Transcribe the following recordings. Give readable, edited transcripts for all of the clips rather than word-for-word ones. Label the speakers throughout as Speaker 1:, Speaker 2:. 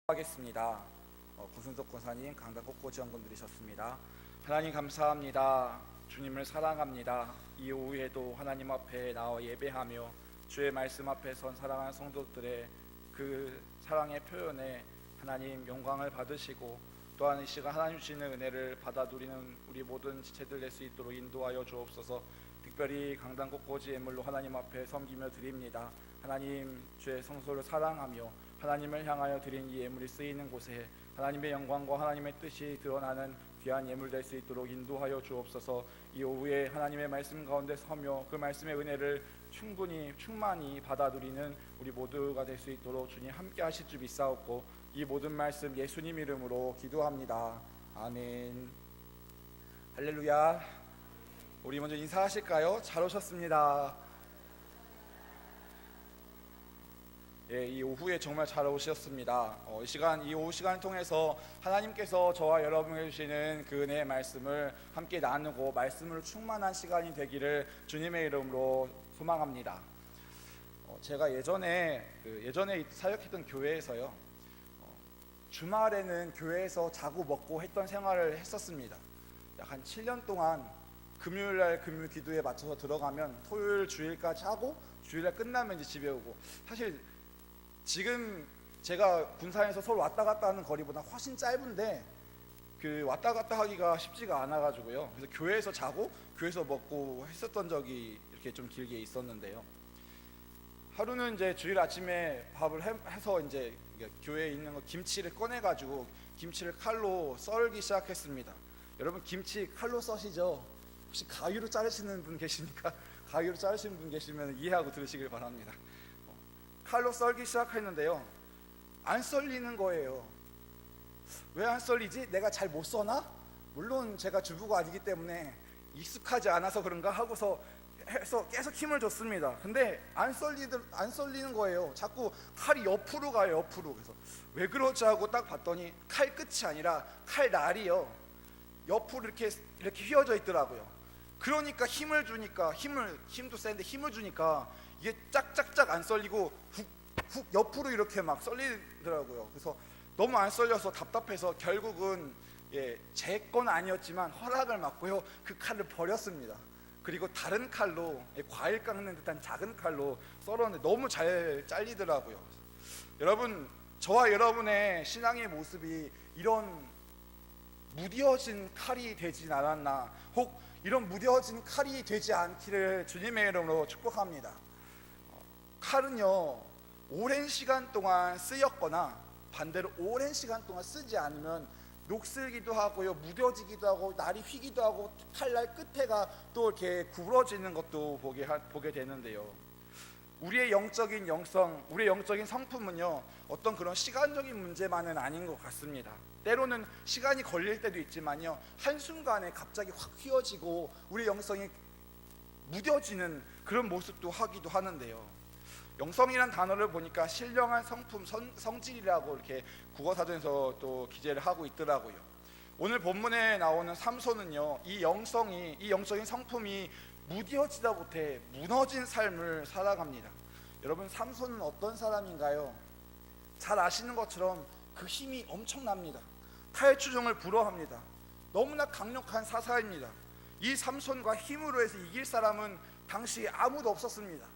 Speaker 1: 하겠습니다. 구순석 권사님 강단 곳곳 지원금 드리셨습니다. 하나님 감사합니다. 주님을 사랑합니다. 이 오후에도 하나님 앞에 나와 예배하며 주의 말씀 앞에 선 사랑하는 성도들의 그 사랑의 표현에 하나님 영광을 받으시고 또한 이 시간 하나님 주시는 은혜를 받아 누리는 우리 모든 지체들 낼 수 있도록 인도하여 주옵소서. 특별히 강단 곳곳이 예물로 하나님 앞에 섬기며 드립니다. 하나님 주의 성소를 사랑하며 하나님을 향하여 드린 이 예물이 쓰이는 곳에 하나님의 영광과 하나님의 뜻이 드러나는 귀한 예물 될 수 있도록 인도하여 주옵소서. 이 오후에 하나님의 말씀 가운데 서며 그 말씀의 은혜를 충만히 받아 누리는 우리 모두가 될 수 있도록 주님 함께 하실 줄 믿사옵고 이 모든 말씀 예수님 이름으로 기도합니다. 아멘. 할렐루야. 우리 먼저 인사하실까요? 잘 오셨습니다. 이 오후에 정말 잘 오셨습니다. 이 오후 시간을 통해서 하나님께서 저와 여러분에게 주시는 그 은혜의 말씀을 함께 나누고 말씀으로 충만한 시간이 되기를 주님의 이름으로 소망합니다. 제가 예전에 사역했던 교회에서요, 주말에는 교회에서 자고 먹고 했던 생활을 했었습니다. 약 한 7년 동안 금요일날 금요 기도에 맞춰서 들어가면 토요일 주일까지 하고 주일날 끝나면 이제 집에 오고, 사실 지금 제가 군산에서 서울 왔다 갔다 하는 거리보다 훨씬 짧은데 그 왔다 갔다 하기가 쉽지가 않아가지고요. 그래서 교회에서 자고 교회에서 먹고 했었던 적이 이렇게 좀 길게 있었는데요. 하루는 이제 주일 아침에 밥을 해서 이제 교회에 있는 거 김치를 꺼내가지고 김치를 칼로 썰기 시작했습니다. 여러분 김치 칼로 써시죠? 혹시 가위로 자르시는 분 계십니까? 가위로 자르시는 분 계시면 이해하고 들으시길 바랍니다. 칼로 썰기 시작했는데요, 안 썰리는 거예요. 왜 안 썰리지? 내가 잘 못 써나? 물론 제가 주부가 아니기 때문에 익숙하지 않아서 그런가 하고서 해서 계속 힘을 줬습니다. 근데 안 썰리는 거예요. 자꾸 칼이 옆으로 가요, 옆으로. 그래서 왜 그러지 하고 딱 봤더니 칼 끝이 아니라 칼 날이요, 옆으로 이렇게 휘어져 있더라고요. 그러니까 힘을 주니까 힘도 센데 힘을 주니까 이게 짝짝짝 안 썰리고 훅 옆으로 이렇게 막 썰리더라고요. 그래서 너무 안 썰려서 답답해서 결국은 제 건 아니었지만 허락을 받고요, 그 칼을 버렸습니다. 그리고 다른 칼로 과일 깎는 듯한 작은 칼로 썰었는데 너무 잘 잘리더라고요. 여러분, 저와 여러분의 신앙의 모습이 이런 무뎌진 칼이 되진 않았나, 혹 이런 무뎌진 칼이 되지 않기를 주님의 이름으로 축복합니다. 칼은요, 오랜 시간 동안 쓰였거나 반대로 오랜 시간 동안 쓰지 않으면 녹슬기도 하고요, 무뎌지기도 하고 날이 휘기도 하고 칼날 끝에가 또 이렇게 구부러지는 것도 보게 되는데요. 우리의 영적인 영성, 우리의 영적인 성품은요, 어떤 그런 시간적인 문제만은 아닌 것 같습니다. 때로는 시간이 걸릴 때도 있지만요, 한순간에 갑자기 확 휘어지고 우리 영성이 무뎌지는 그런 모습도 하기도 하는데요. 영성이란 단어를 보니까 신령한 성품, 성질이라고 이렇게 국어사전에서 또 기재를 하고 있더라고요. 오늘 본문에 나오는 삼손은요, 이 영적인 성품이 무뎌지다 못해 무너진 삶을 살아갑니다. 여러분, 삼손은 어떤 사람인가요? 잘 아시는 것처럼 그 힘이 엄청납니다. 탈주종을 불허합니다. 너무나 강력한 사사입니다. 이 삼손과 힘으로 해서 이길 사람은 당시에 아무도 없었습니다.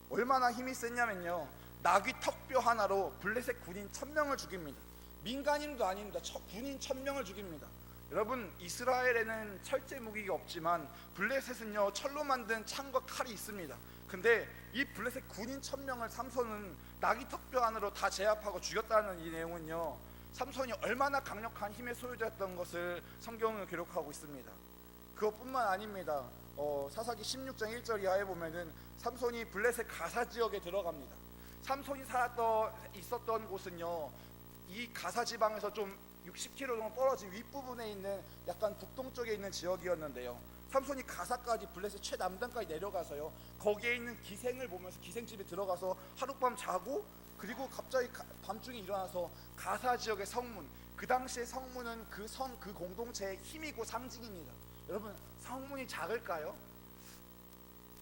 Speaker 1: 얼마나 힘이 셌냐면요, 나귀 턱뼈 하나로 블레셋 군인 1000명을 죽입니다. 민간인도 아닙니다. 군인 1000명을 죽입니다. 여러분, 이스라엘에는 철제 무기가 없지만 블레셋은요, 철로 만든 창과 칼이 있습니다. 근데 이 블레셋 군인 1000명을 삼손은 나귀 턱뼈 안으로 다 제압하고 죽였다는 이 내용은요, 삼손이 얼마나 강력한 힘의 소유자였던 것을 성경은 기록하고 있습니다. 그것뿐만 아닙니다. 사사기 16장 1절 이하에 보면은 삼손이 블레셋 가사 지역에 들어갑니다. 삼손이 있었던 곳은요, 이 가사 지방에서 좀 60km 정도 떨어진 윗부분에 있는 약간 북동쪽에 있는 지역이었는데요, 삼손이 가사까지 블레셋 최남단까지 내려가서요, 거기에 있는 기생을 보면서 기생집에 들어가서 하룻밤 자고, 그리고 갑자기 밤중에 일어나서 가사 지역의 성문, 그 당시의 성문은 그 공동체의 힘이고 상징입니다. 여러분, 성문이 작을까요?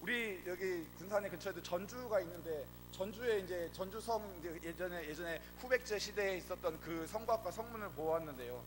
Speaker 1: 우리 여기 군산에 근처에도 전주가 있는데 전주에 이제 전주성 이제 예전에 후백제 시대에 있었던 그 성곽과 성문을 보았는데요.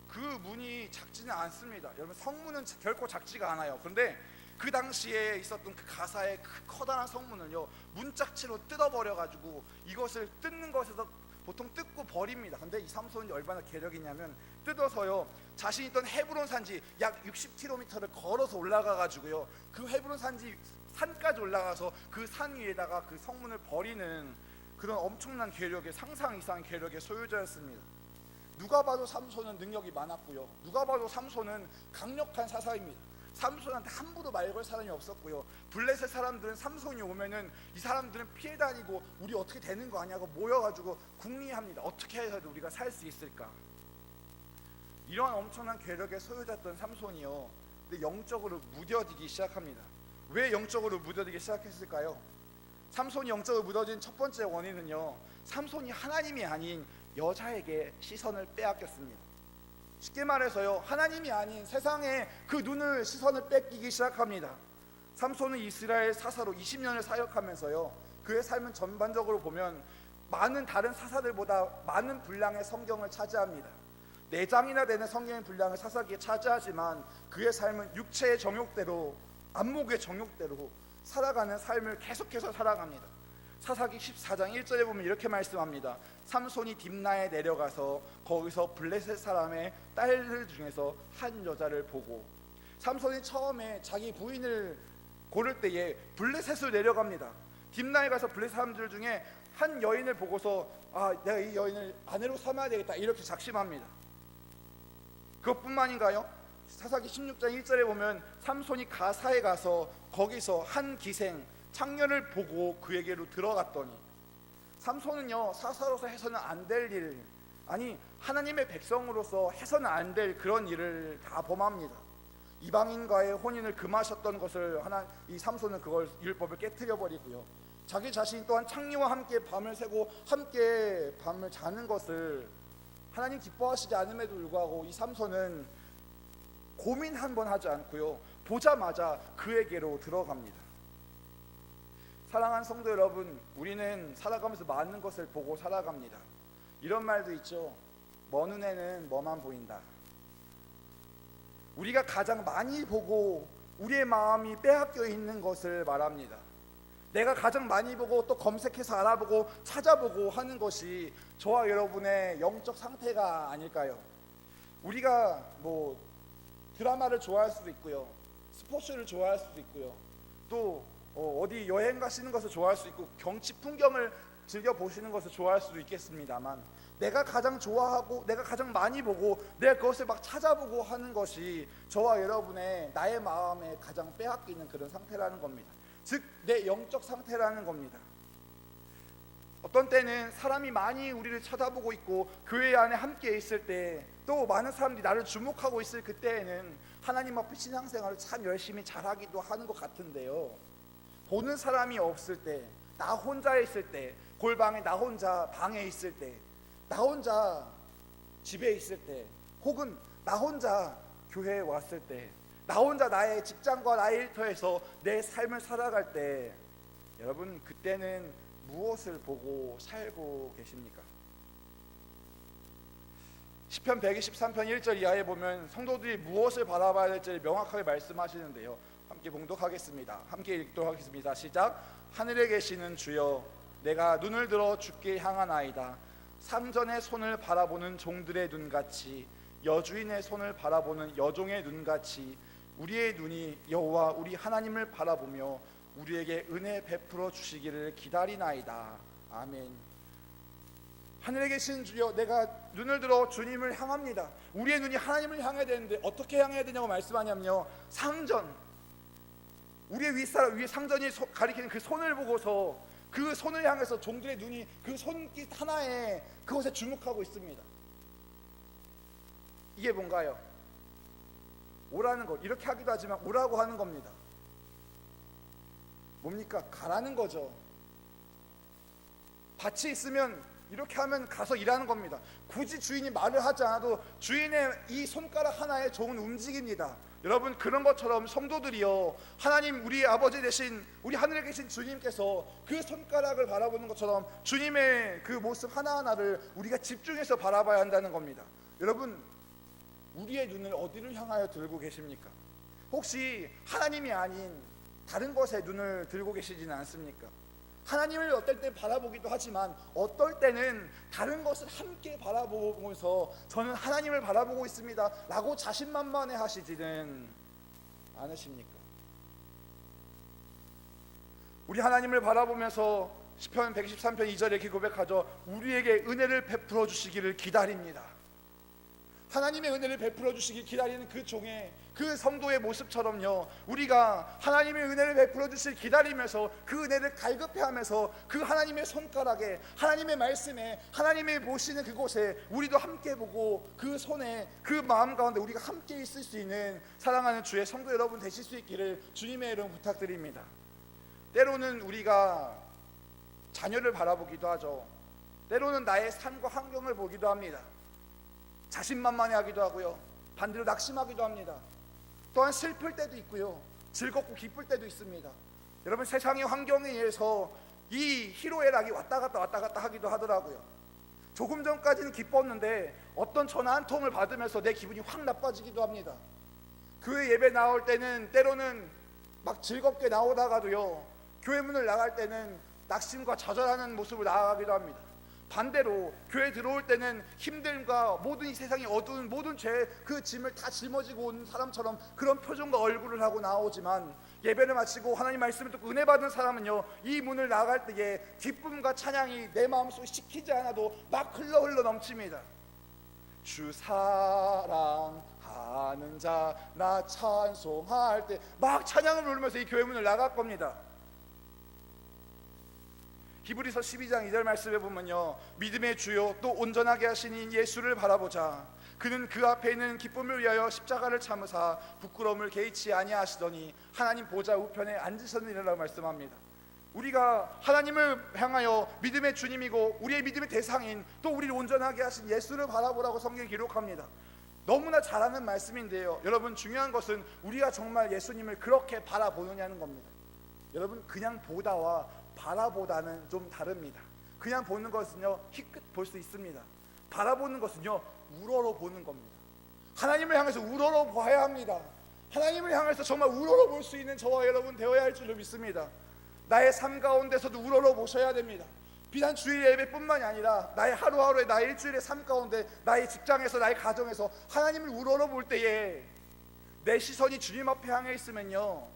Speaker 1: 그 문이 작지는 않습니다. 여러분 성문은 결코 작지가 않아요. 그런데 그 당시에 있었던 그 가사의 그 커다란 성문을요 문짝치로 뜯어버려 가지고 이것을 뜯는 것에서 보통 뜯고 버립니다. 근데 이 삼손이 얼마나 계력이 있냐면 뜯어서요 자신이 있던 헤브론 산지 약 60km를 걸어서 올라가 가지고요 그 헤브론 산지 산까지 올라가서 그 산 위에다가 그 성문을 버리는 그런 엄청난 계력의 상상 이상 계력의 소유자였습니다. 누가 봐도 삼손은 능력이 많았고요. 누가 봐도 삼손은 강력한 사사입니다. 삼손한테 함부로 말 걸 사람이 없었고요. 블레셋 사람들은 삼손이 오면은 이 사람들은 피해 다니고 우리 어떻게 되는 거 아냐고 모여가지고 궁리합니다. 어떻게 해서도 우리가 살 수 있을까? 이런 엄청난 괴력의 소유자였던 삼손이요. 근데 영적으로 무뎌지기 시작합니다. 왜 영적으로 무뎌지기 시작했을까요? 삼손이 영적으로 무뎌진 첫 번째 원인은요. 삼손이 하나님이 아닌 여자에게 시선을 빼앗겼습니다. 쉽게 말해서요 하나님이 아닌 세상에 그 시선을 뺏기기 시작합니다. 삼손은 이스라엘 사사로 20년을 사역하면서요 그의 삶은 전반적으로 보면 많은 다른 사사들보다 많은 분량의 성경을 차지합니다. 4장이나 되는 성경의 분량을 사사기에 차지하지만 그의 삶은 육체의 정욕대로 안목의 정욕대로 살아가는 삶을 계속해서 살아갑니다. 사사기 14장 1절에 보면 이렇게 말씀합니다. 삼손이 딥나에 내려가서 거기서 블레셋 사람의 딸들 중에서 한 여자를 보고, 삼손이 처음에 자기 부인을 고를 때에 블레셋으로 내려갑니다. 딥나에 가서 블레셋 사람들 중에 한 여인을 보고서 내가 이 여인을 아내로 삼아야 되겠다 이렇게 작심합니다. 그것뿐만인가요? 사사기 16장 1절에 보면 삼손이 가사에 가서 거기서 한 기생 창녀를 보고 그에게로 들어갔더니, 삼손은요 사사로서 해서는 안 될 일, 아니 하나님의 백성으로서 해서는 안 될 그런 일을 다 범합니다. 이방인과의 혼인을 금하셨던 것을 이 삼손은 그걸 율법을 깨트려 버리고요. 자기 자신 또한 창녀와 함께 밤을 새고 함께 밤을 자는 것을 하나님 기뻐하시지 않음에도 불구하고 이 삼손은 고민 한 번 하지 않고요 보자마자 그에게로 들어갑니다. 사랑하는 성도 여러분, 우리는 살아가면서 많은 것을 보고 살아갑니다. 이런 말도 있죠. 먼 눈에는 뭐만 보인다. 우리가 가장 많이 보고 우리의 마음이 빼앗겨 있는 것을 말합니다. 내가 가장 많이 보고 또 검색해서 알아보고 찾아보고 하는 것이 저와 여러분의 영적 상태가 아닐까요? 우리가 드라마를 좋아할 수도 있고요, 스포츠를 좋아할 수도 있고요, 또 어디 여행 가시는 것을 좋아할 수 있고 경치 풍경을 즐겨 보시는 것을 좋아할 수도 있겠습니다만, 내가 가장 좋아하고 내가 가장 많이 보고 내가 그것을 막 찾아보고 하는 것이 저와 여러분의 나의 마음에 가장 빼앗기는 그런 상태라는 겁니다. 즉 내 영적 상태라는 겁니다. 어떤 때는 사람이 많이 우리를 쳐다보고 있고 교회 안에 함께 있을 때, 또 많은 사람들이 나를 주목하고 있을 그때에는 하나님 앞에 신앙생활을 참 열심히 잘하기도 하는 것 같은데요, 보는 사람이 없을 때, 나 혼자 있을 때, 골방에 나 혼자 방에 있을 때, 나 혼자 집에 있을 때, 혹은 나 혼자 교회에 왔을 때, 나 혼자 나의 직장과 나의 일터에서 내 삶을 살아갈 때, 여러분 그때는 무엇을 보고 살고 계십니까? 시편 123편 1절 이하에 보면 성도들이 무엇을 바라봐야 될지 명확하게 말씀하시는데요, 함께 봉독하겠습니다. 함께 읽도록 하겠습니다. 시작. 하늘에 계시는 주여, 내가 눈을 들어 주께 향하나이다. 상전의 손을 바라보는 종들의 눈같이, 여주인의 손을 바라보는 여종의 눈같이 우리의 눈이 여호와 우리 하나님을 바라보며 우리에게 은혜 베풀어 주시기를 기다리나이다. 아멘. 하늘에 계신 주여, 내가 눈을 들어 주님을 향합니다. 우리의 눈이 하나님을 향해야 되는데 어떻게 향해야 되냐고 말씀하냐면요, 상전, 우리의 윗사람, 위에 상전이 가리키는 그 손을 보고서 그 손을 향해서 종들의 눈이 그 손깃 하나에 그것에 주목하고 있습니다. 이게 뭔가요? 오라는 것, 이렇게 하기도 하지만 오라고 하는 겁니다. 뭡니까? 가라는 거죠. 밭이 있으면 이렇게 하면 가서 일하는 겁니다. 굳이 주인이 말을 하지 않아도 주인의 이 손가락 하나에 종은 움직입니다. 여러분, 그런 것처럼 성도들이요, 하나님 우리 아버지 되신 우리 하늘에 계신 주님께서 그 손가락을 바라보는 것처럼 주님의 그 모습 하나하나를 우리가 집중해서 바라봐야 한다는 겁니다. 여러분, 우리의 눈을 어디를 향하여 들고 계십니까? 혹시 하나님이 아닌 다른 것에 눈을 들고 계시지는 않습니까? 하나님을 어떨 때 바라보기도 하지만 어떨 때는 다른 것을 함께 바라보면서 저는 하나님을 바라보고 있습니다 라고 자신만만해 하시지는 않으십니까? 우리 하나님을 바라보면서 시편 113편 2절에 이렇게 고백하죠. 우리에게 은혜를 베풀어 주시기를 기다립니다. 하나님의 은혜를 베풀어 주시기 기다리는 그 종의, 그 성도의 모습처럼요, 우리가 하나님의 은혜를 베풀어 주시길 기다리면서 그 은혜를 갈급해하면서 그 하나님의 손가락에, 하나님의 말씀에, 하나님의 보시는 그곳에 우리도 함께 보고 그 손에, 그 마음 가운데 우리가 함께 있을 수 있는 사랑하는 주의 성도 여러분 되실 수 있기를 주님의 이름 부탁드립니다. 때로는 우리가 자녀를 바라보기도 하죠. 때로는 나의 삶과 환경을 보기도 합니다. 자신만만해하기도 하고요, 반대로 낙심하기도 합니다. 또한 슬플 때도 있고요, 즐겁고 기쁠 때도 있습니다. 여러분, 세상의 환경에 의해서 이 희로애락이 왔다 갔다 하기도 하더라고요. 조금 전까지는 기뻤는데 어떤 전화 한 통을 받으면서 내 기분이 확 나빠지기도 합니다. 교회 예배 나올 때는 때로는 막 즐겁게 나오다가도요, 교회 문을 나갈 때는 낙심과 좌절하는 모습을 나아가기도 합니다. 반대로 교회 들어올 때는 힘듦과 모든 이 세상이 어두운 모든 죄 그 짐을 다 짊어지고 온 사람처럼 그런 표정과 얼굴을 하고 나오지만, 예배를 마치고 하나님 말씀을 듣고 은혜 받은 사람은요, 이 문을 나갈 때에 기쁨과 찬양이 내 마음속에 식히지 않아도 막 흘러 넘칩니다. 주 사랑하는 자 나 찬송할 때 막 찬양을 부르면서 이 교회 문을 나갈 겁니다. 히브리서 12장 2절 말씀에 보면요, 믿음의 주요 또 온전하게 하시니 예수를 바라보자. 그는 그 앞에 있는 기쁨을 위하여 십자가를 참으사 부끄러움을 개의치 아니하시더니 하나님 보좌 우편에 앉으셨느니라고 말씀합니다. 우리가 하나님을 향하여 믿음의 주님이고 우리의 믿음의 대상인 또 우리를 온전하게 하신 예수를 바라보라고 성경이 기록합니다. 너무나 잘 아는 말씀인데요, 여러분, 중요한 것은 우리가 정말 예수님을 그렇게 바라보느냐는 겁니다. 여러분, 그냥 보다와 바라보다는 좀 다릅니다. 그냥 보는 것은요, 희끗 볼 수 있습니다. 바라보는 것은요, 우러러 보는 겁니다. 하나님을 향해서 우러러 봐야 합니다. 하나님을 향해서 정말 우러러 볼 수 있는 저와 여러분 되어야 할 줄로 믿습니다. 나의 삶 가운데서도 우러러 보셔야 됩니다. 비단 주일 예배뿐만이 아니라 나의 하루하루의, 나의 일주일의 삶 가운데, 나의 직장에서, 나의 가정에서 하나님을 우러러 볼 때에 내 시선이 주님 앞에 향해 있으면요,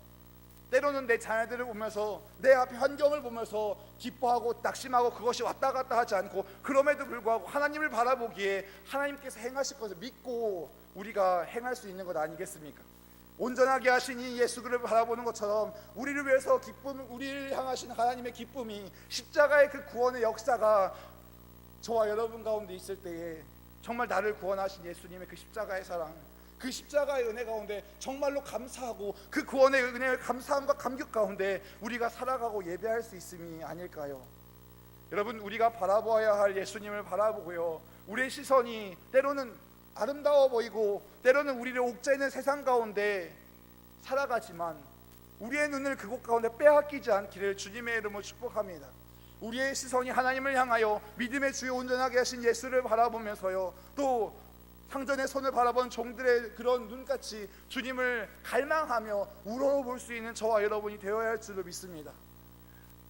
Speaker 1: 때로는 내 자녀들을 보면서, 내 앞에 환경을 보면서 기뻐하고 낙심하고 그것이 왔다 갔다 하지 않고, 그럼에도 불구하고 하나님을 바라보기에 하나님께서 행하실 것을 믿고 우리가 행할 수 있는 것 아니겠습니까? 온전하게 하신 이 예수를 바라보는 것처럼 우리를 위해서 우리를 향하신 하나님의 기쁨이, 십자가의 그 구원의 역사가 저와 여러분 가운데 있을 때에 정말 나를 구원하신 예수님의 그 십자가의 사랑, 그 십자가의 은혜 가운데 정말로 감사하고 그 구원의 은혜의 감사함과 감격 가운데 우리가 살아가고 예배할 수 있음이 아닐까요? 여러분, 우리가 바라보아야 할 예수님을 바라보고요, 우리의 시선이 때로는 아름다워 보이고 때로는 우리를 옥죄는 세상 가운데 살아가지만 우리의 눈을 그곳 가운데 빼앗기지 않기를 주님의 이름으로 축복합니다. 우리의 시선이 하나님을 향하여 믿음의 주요 온전하게 하신 예수를 바라보면서요, 또 상전의 손을 바라본 종들의 그런 눈같이 주님을 갈망하며 우러러 볼 수 있는 저와 여러분이 되어야 할 줄로 믿습니다.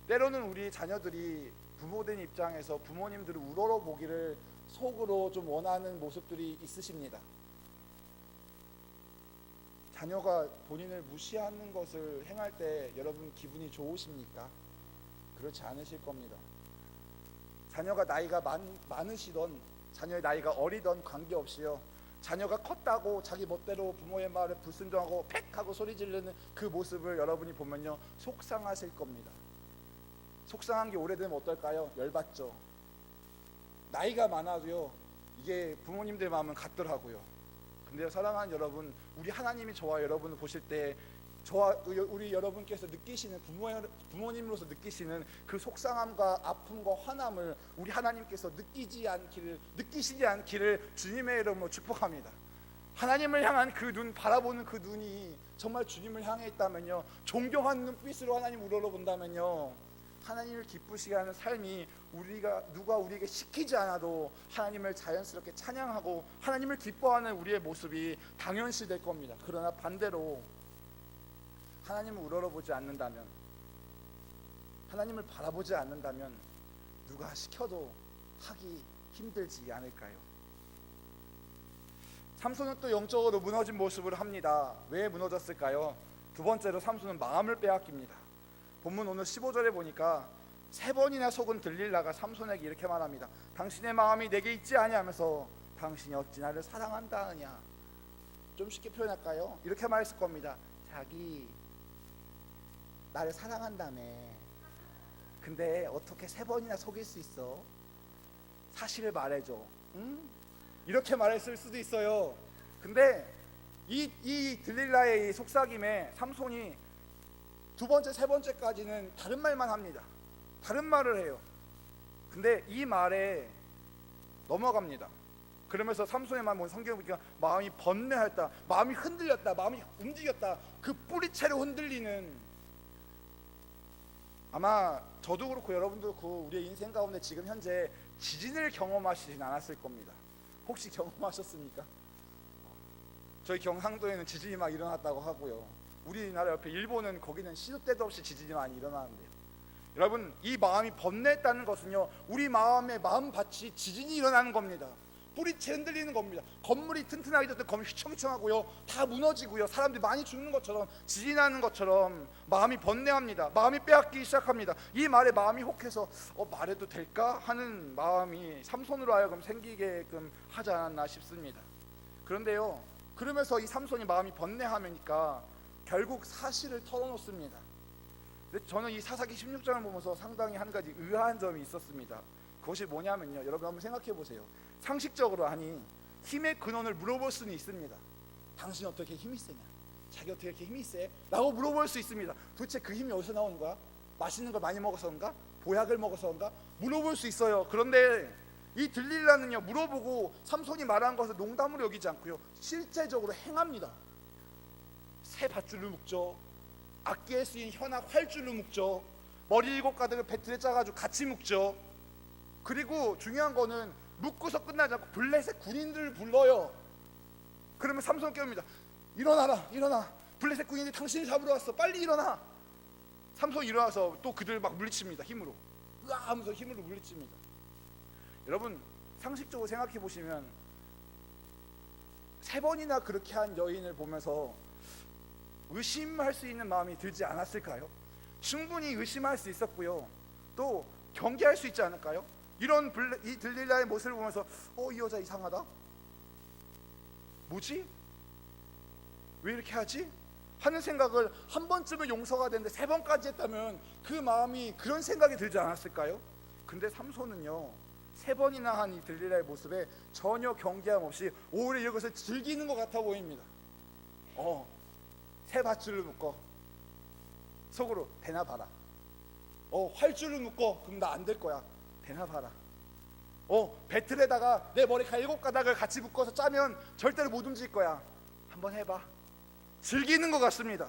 Speaker 1: 때로는 우리 자녀들이 부모된 입장에서 부모님들을 우러러 보기를 속으로 좀 원하는 모습들이 있으십니다. 자녀가 본인을 무시하는 것을 행할 때 여러분 기분이 좋으십니까? 그렇지 않으실 겁니다. 자녀가 나이가 많으시던 자녀의 나이가 어리던 관계없이요, 자녀가 컸다고 자기 멋대로 부모의 말에 불순종하고 팩 하고 소리 지르는 그 모습을 여러분이 보면요, 속상하실 겁니다. 속상한 게 오래되면 어떨까요? 열받죠. 나이가 많아도요, 이게 부모님들 마음은 같더라고요. 근데요, 사랑하는 여러분, 우리 하나님이 저와 여러분을 보실 때 저와 우리 여러분께서 느끼시는 부모님으로서 느끼시는 그 속상함과 아픔과 화남을 우리 하나님께서 느끼시지 않기를 주님의 이름으로 축복합니다. 하나님을 향한 그 눈, 바라보는 그 눈이 정말 주님을 향해 있다면요, 존경하는 눈빛으로 하나님 우러러본다면요, 하나님을 기쁘시게 하는 삶이 누가 우리에게 시키지 않아도 하나님을 자연스럽게 찬양하고 하나님을 기뻐하는 우리의 모습이 당연시 될 겁니다. 그러나 반대로 하나님을 우러러보지 않는다면, 하나님을 바라보지 않는다면 누가 시켜도 하기 힘들지 않을까요? 삼손은 또 영적으로 무너진 모습을 합니다. 왜 무너졌을까요? 두 번째로 삼손은 마음을 빼앗깁니다. 본문 오늘 15절에 보니까 3번이나 속은 들릴라가 삼손에게 이렇게 말합니다. 당신의 마음이 내게 있지 아니하면서 당신이 어찌 나를 사랑한다 하느냐. 좀 쉽게 표현할까요? 이렇게 말했을 겁니다. 자기 나를 사랑한다며. 근데 어떻게 3번이나 속일 수 있어? 사실을 말해줘. 응? 이렇게 말했을 수도 있어요. 근데 이 들릴라의 이 속삭임에 삼손이 두 번째, 세 번째까지는 다른 말만 합니다. 다른 말을 해요. 근데 이 말에 넘어갑니다. 그러면서 삼손의 마음, 성경에 보니까 마음이 번뇌했다, 마음이 흔들렸다, 마음이 움직였다. 그 뿌리채로 흔들리는, 아마 저도 그렇고 여러분도 그렇고 우리의 인생 가운데 지금 현재 지진을 경험하시진 않았을 겁니다. 혹시 경험하셨습니까? 저희 경상도에는 지진이 막 일어났다고 하고요. 우리나라 옆에 일본은 거기는 시도 때도 없이 지진이 많이 일어나는데요. 여러분, 이 마음이 번뇌했다는 것은요, 우리 마음의 마음밭이 지진이 일어나는 겁니다. 뿌리채 흔들리는 겁니다. 건물이 튼튼하게 됐을 때 건물이 휘청휘청하고요, 다 무너지고요, 사람들이 많이 죽는 것처럼, 지진하는 것처럼 마음이 번뇌합니다. 마음이 빼앗기기 시작합니다. 이 말에 마음이 혹해서 말해도 될까 하는 마음이 삼손으로 하여금 생기게끔 하지 않았나 싶습니다. 그런데요, 그러면서 이 삼손이 마음이 번뇌하니까 결국 사실을 털어놓습니다. 근데 저는 이 사사기 16장을 보면서 상당히 한 가지 의아한 점이 있었습니다. 그것이 뭐냐면요, 여러분 한번 생각해 보세요. 상식적으로, 아니 힘의 근원을 물어볼 수는 있습니다. 당신 어떻게 힘이 세냐? 자기 어떻게 이렇게 힘이 세? 라고 물어볼 수 있습니다. 도대체 그 힘이 어디서 나오는 거야? 맛있는 걸 많이 먹어서인가? 보약을 먹어서인가? 물어볼 수 있어요. 그런데 이 들릴라는요, 물어보고 삼손이 말한 것을 농담으로 여기지 않고요, 실제적으로 행합니다. 새 밧줄로 묶죠. 악기에 쓰인 현악 활줄로 묶죠. 머리 7가닥을 배틀에 짜가지고 같이 묶죠. 그리고 중요한 거는 묶고서 끝나지 않고 블레셋 군인들을 불러요. 그러면 삼손 깨웁니다. 일어나라, 일어나. 블레셋 군인들이 당신을 잡으러 왔어. 빨리 일어나. 삼손이 일어나서 또 그들 막 물리칩니다. 힘으로. 으아 하면서 힘으로 물리칩니다. 여러분, 상식적으로 생각해 보시면 3번이나 그렇게 한 여인을 보면서 의심할 수 있는 마음이 들지 않았을까요? 충분히 의심할 수 있었고요, 또 경계할 수 있지 않을까요? 이 들릴라의 모습을 보면서 이 여자 이상하다? 뭐지? 왜 이렇게 하지? 하는 생각을 한 번쯤은 용서가 되는데 3번까지 했다면 그 마음이, 그런 생각이 들지 않았을까요? 근데 삼손은요, 3번이나 한 이 들릴라의 모습에 전혀 경계함 없이 오히려 이것을 즐기는 것 같아 보입니다. 새 밧줄을 묶어. 속으로 대나 봐라. 활줄을 묶어. 그럼 나 안 될 거야. 대나 봐라. 배틀에다가 내 머리카락 7가닥을 같이 묶어서 짜면 절대로 못 움직일 거야. 한번 해봐. 즐기는 것 같습니다.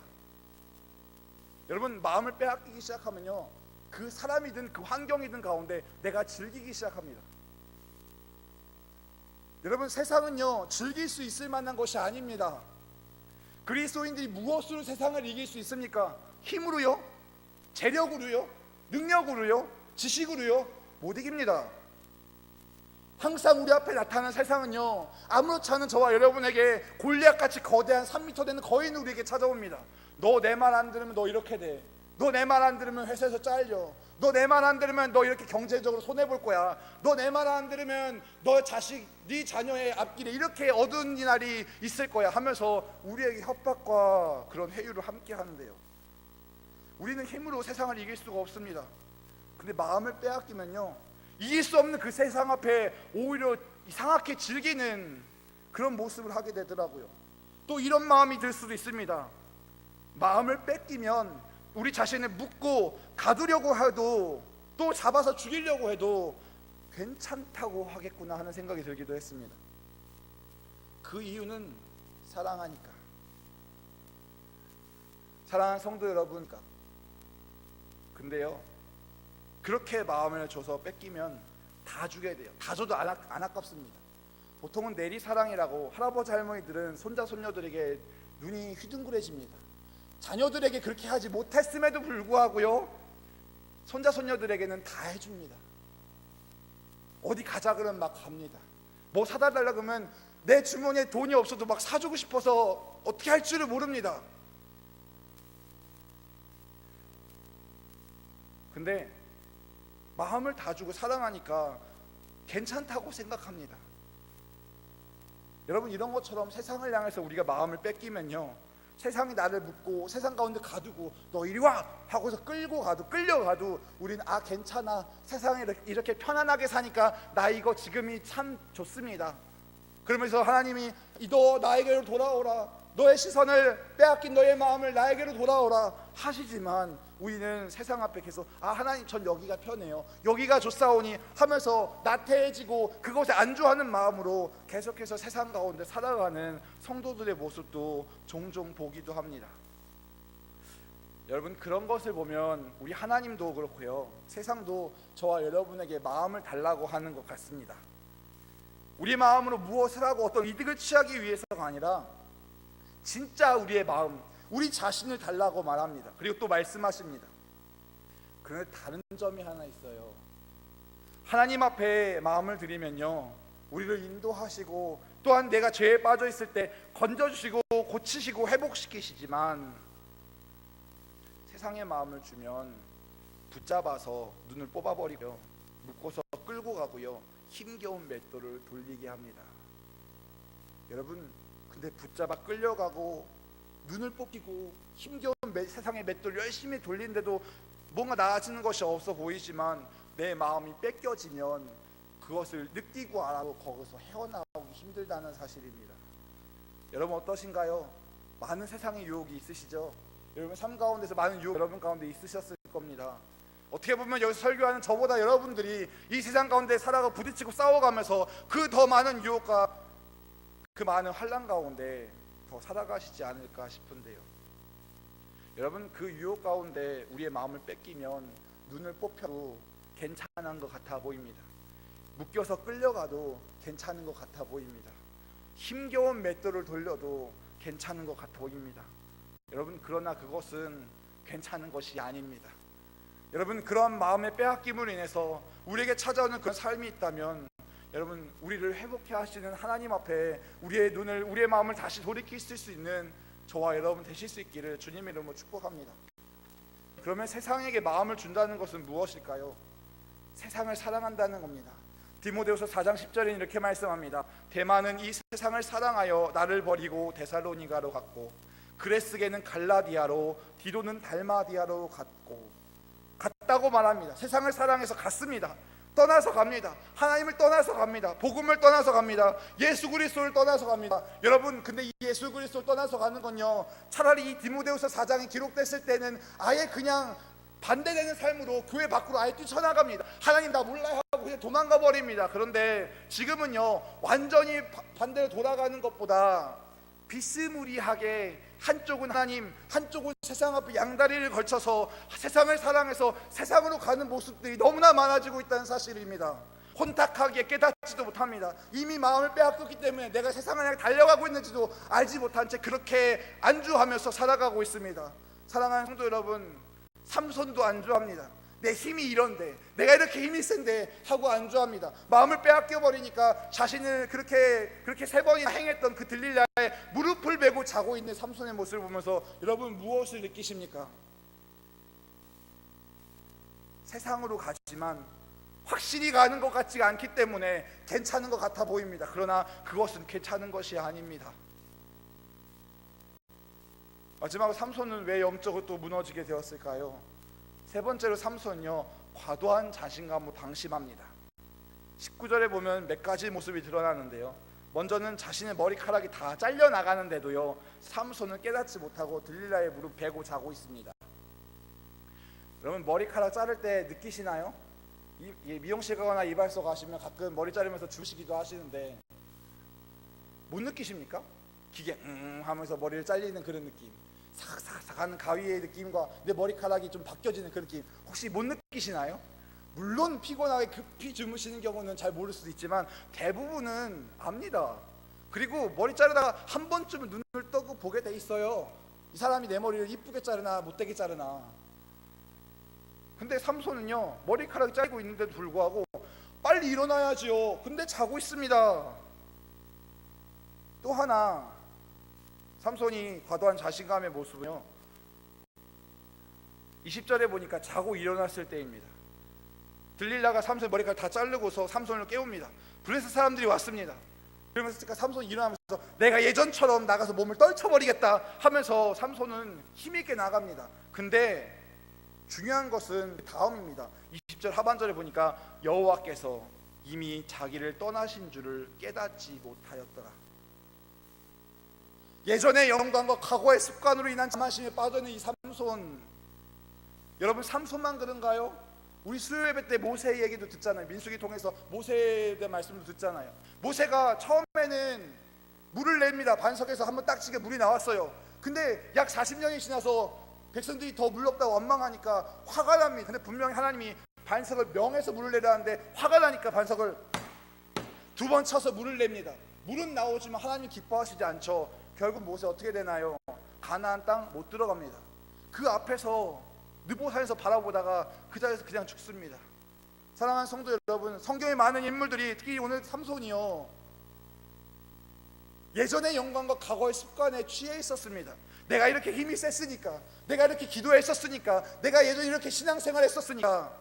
Speaker 1: 여러분, 마음을 빼앗기기 시작하면요, 그 사람이든 그 환경이든 가운데 내가 즐기기 시작합니다. 여러분, 세상은요, 즐길 수 있을 만한 것이 아닙니다. 그리스도인들이 무엇으로 세상을 이길 수 있습니까? 힘으로요? 재력으로요? 능력으로요? 지식으로요? 못 이깁니다. 항상 우리 앞에 나타나는 세상은요, 아무렇지 않은 저와 여러분에게 골리앗같이 거대한 3m 되는 거인을 우리에게 찾아옵니다. 너 내 말 안 들으면 너 이렇게 돼. 너 내 말 안 들으면 회사에서 잘려. 너 내 말 안 들으면 너 이렇게 경제적으로 손해볼 거야. 너 내 말 안 들으면 너 자식, 네 자녀의 앞길에 이렇게 어두운 날이 있을 거야 하면서 우리에게 협박과 그런 회유를 함께 하는데요, 우리는 힘으로 세상을 이길 수가 없습니다. 근데 마음을 빼앗기면요, 이길 수 없는 그 세상 앞에 오히려 이상하게 즐기는 그런 모습을 하게 되더라고요. 또 이런 마음이 들 수도 있습니다. 마음을 뺏기면 우리 자신을 묶고 가두려고 해도, 또 잡아서 죽이려고 해도 괜찮다고 하겠구나 하는 생각이 들기도 했습니다. 그 이유는 사랑하니까. 사랑하는 성도 여러분, 근데요, 그렇게 마음을 줘서 뺏기면 다 주게 돼요. 다 줘도 안 아깝습니다. 보통은 내리사랑이라고 할아버지 할머니들은 손자 손녀들에게 눈이 휘둥그레집니다. 자녀들에게 그렇게 하지 못했음에도 불구하고요, 손자 손녀들에게는 다 해줍니다. 어디 가자 그러면 막 갑니다. 뭐 사다 달라 그러면 내 주머니에 돈이 없어도 막 사주고 싶어서 어떻게 할 줄을 모릅니다. 근데 마음을 다 주고 사랑하니까 괜찮다고 생각합니다. 여러분, 이런 것처럼 세상을 향해서 우리가 마음을 뺏기면요, 세상이 나를 묶고 세상 가운데 가두고 너 이리 와 하고서 끌려가도 우리는 괜찮아, 세상에 이렇게 편안하게 사니까 나 이거 지금이 참 좋습니다. 그러면서 하나님이 너 나에게로 돌아오라, 너의 시선을 빼앗긴 너의 마음을 나에게로 돌아오라 하시지만, 우리는 세상 앞에 계속 하나님 전 여기가 편해요, 여기가 좋사오니 하면서 나태해지고 그것에 안주하는 마음으로 계속해서 세상 가운데 살아가는 성도들의 모습도 종종 보기도 합니다. 여러분, 그런 것을 보면 우리 하나님도 그렇고요, 세상도 저와 여러분에게 마음을 달라고 하는 것 같습니다. 우리 마음으로 무엇을 하고 어떤 이득을 취하기 위해서가 아니라 진짜 우리의 마음, 우리 자신을 달라고 말합니다. 그리고 또 말씀하십니다. 그런데 다른 점이 하나 있어요. 하나님 앞에 마음을 드리면요, 우리를 인도하시고 또한 내가 죄에 빠져 있을 때 건져주시고 고치시고 회복시키시지만, 세상의 마음을 주면 붙잡아서 눈을 뽑아버리고요, 묶어서 끌고 가고요, 힘겨운 맷돌을 돌리게 합니다. 여러분, 근데 붙잡아 끌려가고 눈을 뽑히고 힘겨운 세상의 맷돌 열심히 돌리는데도 뭔가 나아지는 것이 없어 보이지만, 내 마음이 뺏겨지면 그것을 느끼고 알아도 거기서 헤어나오기 힘들다는 사실입니다. 여러분, 어떠신가요? 많은 세상의 유혹이 있으시죠? 여러분 삶 가운데서 많은 유혹 여러분 가운데 있으셨을 겁니다. 어떻게 보면 여기서 설교하는 저보다 여러분들이 이 세상 가운데 살아가 부딪히고 싸워가면서 그 더 많은 유혹과 그 많은 환난 가운데 더 살아가시지 않을까 싶은데요. 여러분, 그 유혹 가운데 우리의 마음을 뺏기면 눈을 뽑혀도 괜찮은 것 같아 보입니다. 묶여서 끌려가도 괜찮은 것 같아 보입니다. 힘겨운 맷돌을 돌려도 괜찮은 것 같아 보입니다. 여러분, 그러나 그것은 괜찮은 것이 아닙니다. 여러분, 그런 마음의 빼앗김으로 인해서 우리에게 찾아오는 그런 삶이 있다면, 여러분, 우리를 회복해 하시는 하나님 앞에 우리의 눈을, 우리의 마음을 다시 돌이킬 수 있는 저와 여러분 되실 수 있기를 주님의 이름으로 축복합니다. 그러면 세상에게 마음을 준다는 것은 무엇일까요? 세상을 사랑한다는 겁니다. 디모데후서 4장 10절에 이렇게 말씀합니다. 데마는 이 세상을 사랑하여 나를 버리고 데살로니가로 갔고, 그레스게는 갈라디아로, 디도는 달마디아로 갔다고 말합니다. 세상을 사랑해서 갔습니다. 떠나서 갑니다. 하나님을 떠나서 갑니다. 복음을 떠나서 갑니다. 예수 그리스도를 떠나서 갑니다. 여러분, 근데 이 예수 그리스도를 떠나서 가는 건요, 차라리 이 디모데후서 4장이 기록됐을 때는 아예 그냥 반대되는 삶으로 교회 밖으로 아예 뛰쳐나갑니다. 하나님 나 몰라요 하고 그냥 도망가 버립니다. 그런데 지금은요, 완전히 반대로 돌아가는 것보다 비스무리하게 한쪽은 하나님, 한쪽은 세상 앞에 양다리를 걸쳐서 세상을 사랑해서 세상으로 가는 모습들이 너무나 많아지고 있다는 사실입니다. 혼탁하게 깨닫지도 못합니다. 이미 마음을 빼앗겼기 때문에 내가 세상을 향해 달려가고 있는지도 알지 못한 채 그렇게 안주하면서 살아가고 있습니다. 사랑하는 성도 여러분, 삼손도 안주합니다. 내 힘이 이런데, 내가 이렇게 힘이 센데 하고 안주합니다. 마음을 빼앗겨 버리니까 자신을 그렇게 세 번이나 행했던 그 들릴라에 무릎을 베고 자고 있는 삼손의 모습을 보면서 여러분 무엇을 느끼십니까? 세상으로 가지만 확실히 가는 것 같지가 않기 때문에 괜찮은 것 같아 보입니다. 그러나 그것은 괜찮은 것이 아닙니다. 마지막으로 삼손은 왜 영적으로 또 무너지게 되었을까요? 세 번째로 삼손은요, 과도한 자신감으로 방심합니다. 19절에 보면 몇 가지 모습이 드러나는데요, 먼저는 자신의 머리카락이 다 잘려 나가는데도요, 삼손은 깨닫지 못하고 들릴라의 무릎 베고 자고 있습니다. 여러분, 머리카락 자를 때 느끼시나요? 미용실 가거나 이발소 가시면 가끔 머리 자르면서 주무시기도 하시는데 못 느끼십니까? 기계 하면서 머리를 잘리는 그런 느낌, 삭삭삭 하는 가위의 느낌과 내 머리카락이 좀 벗겨지는 그 느낌, 혹시 못 느끼시나요? 물론 피곤하게 급히 주무시는 경우는 잘 모를 수도 있지만 대부분은 압니다. 그리고 머리 자르다가 한 번쯤은 눈을 뜨고 보게 돼 있어요. 이 사람이 내 머리를 이쁘게 자르나 못되게 자르나. 근데 삼손은요, 머리카락이 잘리고 있는데도 불구하고 빨리 일어나야지요. 근데 자고 있습니다. 또 하나, 삼손이 과도한 자신감의 모습은요, 20절에 보니까 자고 일어났을 때입니다. 들릴라가 삼손의 머리카락 다 자르고서 삼손을 깨웁니다. 블레셋 사람들이 왔습니다. 그러면서 삼손이 일어나면서 내가 예전처럼 나가서 몸을 떨쳐버리겠다 하면서 삼손은 힘있게 나갑니다. 근데 중요한 것은 다음입니다. 20절 하반절에 보니까 여호와께서 이미 자기를 떠나신 줄을 깨닫지 못하였더라. 예전의 영광과 과거의 습관으로 인한 자만심에 빠져있는 이 삼손, 여러분 삼손만 그런가요? 우리 수요 예배 때 모세 얘기도 듣잖아요. 민수기 통해서 모세에 대한 말씀도 듣잖아요. 모세가 처음에는 물을 냅니다. 반석에서 한번 딱지게 물이 나왔어요. 근데 약 40년이 지나서 백성들이 더 물 없다고 원망하니까 화가 납니다. 근데 분명히 하나님이 반석을 명해서 물을 내라는데 화가 나니까 반석을 2번 쳐서 물을 냅니다. 물은 나오지만 하나님이 기뻐하시지 않죠. 결국 모세 어떻게 되나요? 가나안 땅 못 들어갑니다. 그 앞에서 느보산에서 바라보다가 그 자리에서 그냥 죽습니다. 사랑하는 성도 여러분, 성경에 많은 인물들이, 특히 오늘 삼손이요, 예전의 영광과 과거의 습관에 취해 있었습니다. 내가 이렇게 힘이 셌으니까, 내가 이렇게 기도했었으니까, 내가 예전에 이렇게 신앙생활 했었으니까,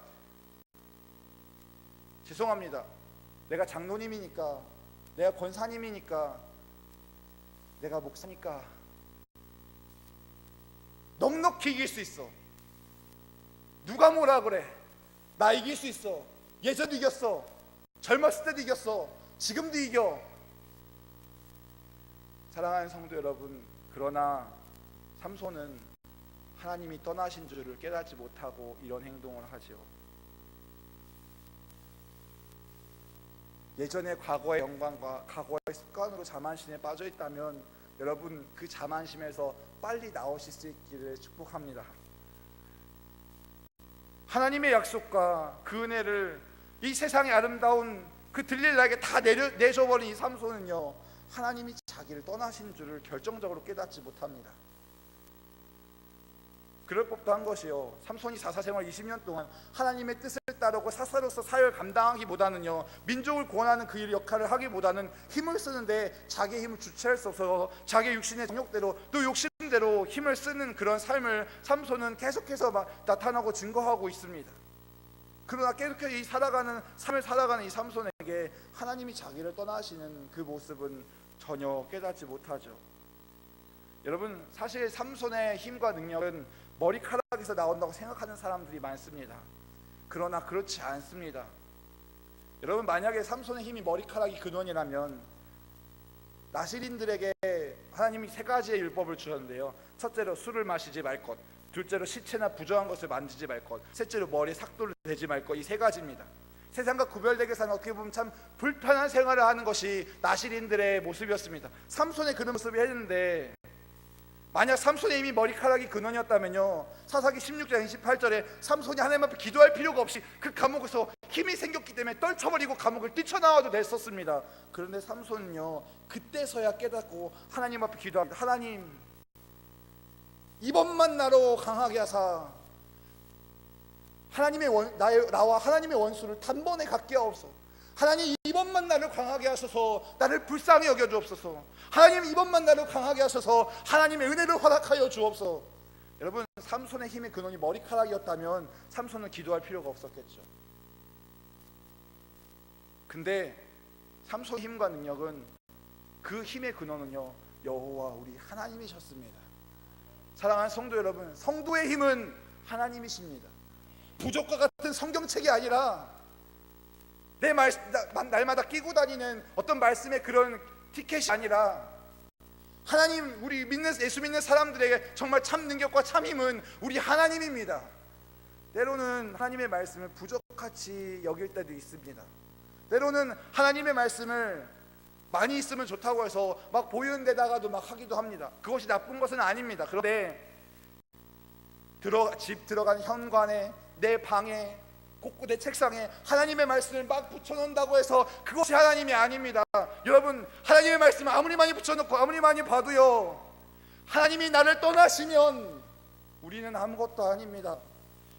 Speaker 1: 죄송합니다, 내가 장로님이니까, 내가 권사님이니까, 내가 목사니까 넉넉히 이길 수 있어. 누가 뭐라 그래, 나 이길 수 있어. 예전도 이겼어, 젊었을 때도 이겼어, 지금도 이겨. 사랑하는 성도 여러분, 그러나 삼손은 하나님이 떠나신 줄을 깨닫지 못하고 이런 행동을 하죠. 예전의 과거의 영광과 과거의 습관으로 자만심에 빠져 있다면 여러분, 그 자만심에서 빨리 나오실 수 있기를 축복합니다. 하나님의 약속과 그 은혜를 이 세상의 아름다운 그 들릴라에게 다 내줘버린 이 삼손은요, 하나님이 자기를 떠나신 줄을 결정적으로 깨닫지 못합니다. 그럴 법도 한 것이요, 삼손이 사사생활 20년 동안 하나님의 뜻을 따르고 사사로서 사역을 감당하기보다는요, 민족을 구원하는 그 일 역할을 하기보다는 힘을 쓰는데 자기의 힘을 주체할 수 없어서 자기의 육신의 정욕대로 또 욕심대로 힘을 쓰는 그런 삶을 삼손은 계속해서 나타나고 증거하고 있습니다. 그러나 계속해서 이 삶을 살아가는 이 삼손에게 하나님이 자기를 떠나시는 그 모습은 전혀 깨닫지 못하죠. 여러분, 사실 삼손의 힘과 능력은 머리카락에서 나온다고 생각하는 사람들이 많습니다. 그러나 그렇지 않습니다. 여러분, 만약에 삼손의 힘이 머리카락이 근원이라면 나실인들에게 하나님이 3가지의 율법을 주셨는데요, 첫째로 술을 마시지 말 것, 둘째로 시체나 부정한 것을 만지지 말 것, 셋째로 머리에 삭도를 대지 말 것, 이 3가지입니다. 세상과 구별되게 사는, 어떻게 보면 참 불편한 생활을 하는 것이 나실인들의 모습이었습니다. 삼손의 그런 모습이 했는데, 만약 삼손의 힘이 머리카락이 근원이었다면요, 사사기 16장 28절에 삼손이 하나님 앞에 기도할 필요가 없이 그 감옥에서 힘이 생겼기 때문에 떨쳐버리고 감옥을 뛰쳐나와도 됐었습니다. 그런데 삼손은요, 그때서야 깨닫고 하나님 앞에 기도합니다. 하나님, 이번만 나로 강하게 하사 나와 하나님의 원수를 단번에 갖게 하옵소서. 하나님, 이번만 나를 강하게 하셔서 나를 불쌍히 여겨 주옵소서. 하나님, 이번만 나를 강하게 하셔서 하나님의 은혜를 허락하여 주옵소서. 여러분, 삼손의 힘의 근원이 머리카락이었다면 삼손은 기도할 필요가 없었겠죠. 근데 삼손의 힘과 능력은, 그 힘의 근원은요, 여호와 우리 하나님이셨습니다. 사랑하는 성도 여러분, 성도의 힘은 하나님이십니다. 부족과 같은 성경책이 아니라 날마다 끼고 다니는 어떤 말씀의 그런 티켓이 아니라 하나님, 우리 예수 믿는 사람들에게 정말 참 능력과 참 힘은 우리 하나님입니다. 때로는 하나님의 말씀을 부족같이 여길 때도 있습니다. 때로는 하나님의 말씀을 많이 있으면 좋다고 해서 막 보이는 데다가도 막 하기도 합니다. 그것이 나쁜 것은 아닙니다. 그런데 집 들어간 현관에, 내 방에, 곳곳에 책상에 하나님의 말씀을 막 붙여놓는다고 해서 그것이 하나님이 아닙니다. 여러분, 하나님의 말씀을 아무리 많이 붙여놓고 아무리 많이 봐도요, 하나님이 나를 떠나시면 우리는 아무것도 아닙니다.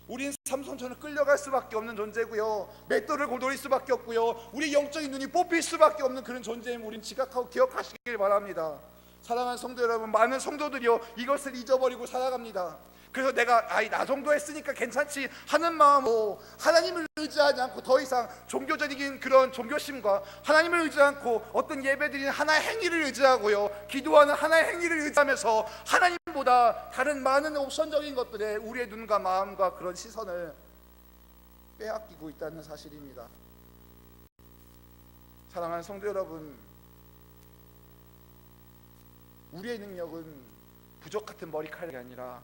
Speaker 1: 우린 삼손처럼 끌려갈 수밖에 없는 존재고요, 맷돌을 고돌릴 수밖에 없고요, 우리 영적인 눈이 뽑힐 수밖에 없는 그런 존재임을 우린 지각하고 기억하시길 바랍니다. 사랑하는 성도 여러분, 많은 성도들이요 이것을 잊어버리고 살아갑니다. 그래서 내가 나 정도 했으니까 괜찮지 하는 마음으로 하나님을 의지하지 않고 더 이상 종교적인 그런 종교심과 하나님을 의지하지 않고 어떤 예배드리는 하나의 행위를 의지하고요, 기도하는 하나의 행위를 의지하면서 하나님보다 다른 많은 옵션적인 것들에 우리의 눈과 마음과 그런 시선을 빼앗기고 있다는 사실입니다. 사랑하는 성도 여러분, 우리의 능력은 부족 같은 머리카락이 아니라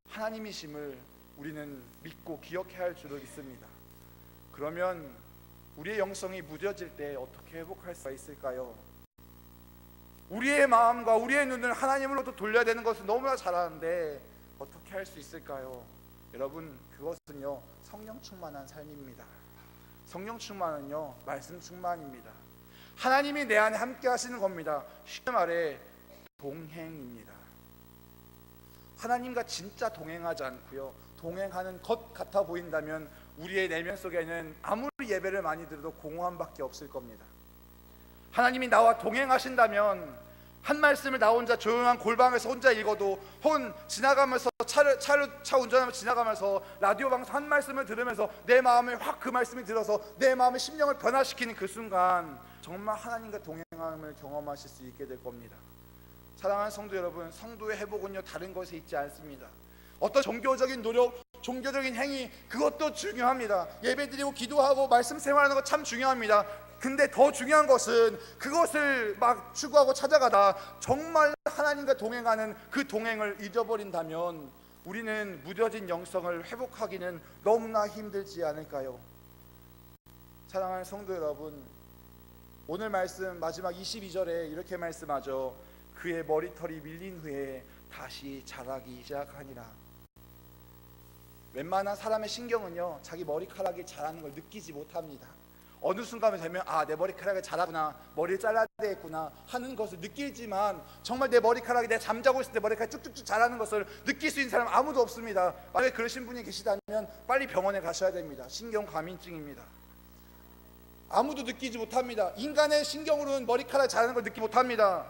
Speaker 1: 하나님이심을 우리는 믿고 기억해야 할 줄을 믿습니다. 그러면 우리의 영성이 무뎌질 때 어떻게 회복할 수가 있을까요? 우리의 마음과 우리의 눈을 하나님으로부터 돌려야 되는 것은 너무나 잘 아는데 어떻게 할 수 있을까요? 여러분, 그것은요 성령 충만한 삶입니다. 성령 충만은요 말씀 충만입니다. 하나님이 내 안에 함께 하시는 겁니다. 쉽게 말해 동행입니다. 하나님과 진짜 동행하지 않고요, 동행하는 것 같아 보인다면 우리의 내면 속에는 아무리 예배를 많이 들어도 공허함밖에 없을 겁니다. 하나님이 나와 동행하신다면 한 말씀을 나 혼자 조용한 골방에서 혼자 읽어도, 혹은 지나가면서 차 운전하면서 지나가면서 라디오 방송 한 말씀을 들으면서 내 마음에 확 그 말씀이 들어서 내 마음의 심령을 변화시키는 그 순간 정말 하나님과 동행함을 경험하실 수 있게 될 겁니다. 사랑하는 성도 여러분, 성도의 회복은요 다른 것에 있지 않습니다. 어떤 종교적인 노력, 종교적인 행위, 그것도 중요합니다. 예배드리고 기도하고 말씀 생활하는 거 참 중요합니다. 근데 더 중요한 것은 그것을 막 추구하고 찾아가다 정말 하나님과 동행하는 그 동행을 잊어버린다면 우리는 무뎌진 영성을 회복하기는 너무나 힘들지 않을까요? 사랑하는 성도 여러분, 오늘 말씀 마지막 22절에 이렇게 말씀하죠. 그의 머리털이 밀린 후에 다시 자라기 시작하니라. 웬만한 사람의 신경은요 자기 머리카락이 자라는 걸 느끼지 못합니다. 어느 순간이 되면 내 머리카락이 자라구나, 머리를 잘라야 되겠구나 하는 것을 느끼지만 정말 내 머리카락이, 내가 잠자고 있을 때 머리카락이 쭉쭉쭉 자라는 것을 느낄 수 있는 사람 아무도 없습니다. 만약에 그러신 분이 계시다면 빨리 병원에 가셔야 됩니다. 신경과민증입니다. 아무도 느끼지 못합니다. 인간의 신경으로는 머리카락이 자라는 걸 느끼지 못합니다.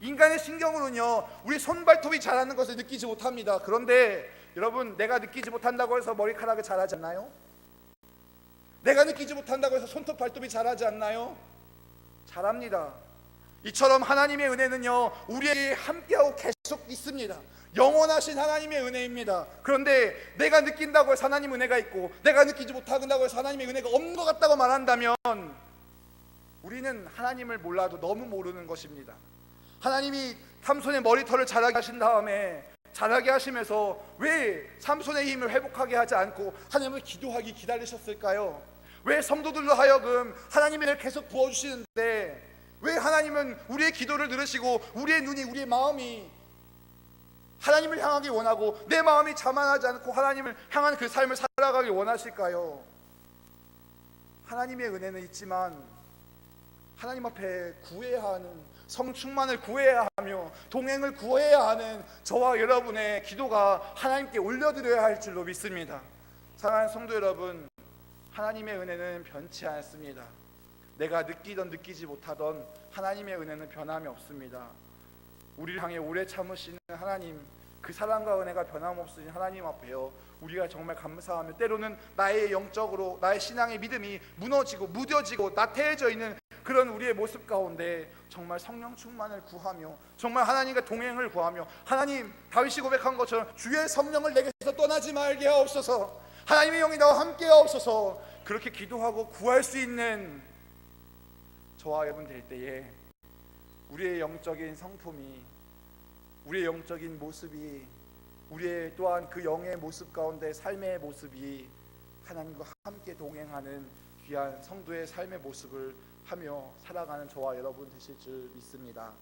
Speaker 1: 인간의 신경으로는요 우리 손발톱이 자라는 것을 느끼지 못합니다. 그런데 여러분, 내가 느끼지 못한다고 해서 머리카락이 자라지 않나요? 내가 느끼지 못한다고 해서 손톱 발톱이 자라지 않나요? 자랍니다. 이처럼 하나님의 은혜는요 우리에게 함께하고 계속 있습니다. 영원하신 하나님의 은혜입니다. 그런데 내가 느낀다고 해서 하나님의 은혜가 있고 내가 느끼지 못한다고 해서 하나님의 은혜가 없는 것 같다고 말한다면 우리는 하나님을 몰라도 너무 모르는 것입니다. 하나님이 삼손의 머리털을 자라게 하신 다음에 자라게 하시면서 왜 삼손의 힘을 회복하게 하지 않고 하나님을 기도하기 기다리셨을까요? 왜 성도들로 하여금 하나님의 은혜를 계속 부어주시는데 왜 하나님은 우리의 기도를 들으시고 우리의 눈이, 우리의 마음이 하나님을 향하기 원하고 내 마음이 자만하지 않고 하나님을 향한 그 삶을 살아가기 원하실까요? 하나님의 은혜는 있지만 하나님 앞에 구해야 하는, 성충만을 구해야 하며 동행을 구해야 하는 저와 여러분의 기도가 하나님께 올려드려야 할 줄로 믿습니다. 사랑하는 성도 여러분, 하나님의 은혜는 변치 않습니다. 내가 느끼던 느끼지 못하던 하나님의 은혜는 변함이 없습니다. 우리를 향해 오래 참으시는 하나님, 그 사랑과 은혜가 변함없으신 하나님 앞에요 우리가 정말 감사하며, 때로는 나의 영적으로 나의 신앙의 믿음이 무너지고 무뎌지고 나태해져 있는 그런 우리의 모습 가운데 정말 성령 충만을 구하며 정말 하나님과 동행을 구하며, 하나님, 다윗이 고백한 것처럼 주의 성령을 내게서 떠나지 말게 하옵소서, 하나님의 영이 나와 함께 하옵소서, 그렇게 기도하고 구할 수 있는 저와 여러분 될 때에 우리의 영적인 성품이, 우리의 영적인 모습이, 우리의 또한 그 영의 모습 가운데 삶의 모습이 하나님과 함께 동행하는 귀한 성도의 삶의 모습을 하며 살아가는 저와 여러분 되실 줄 믿습니다.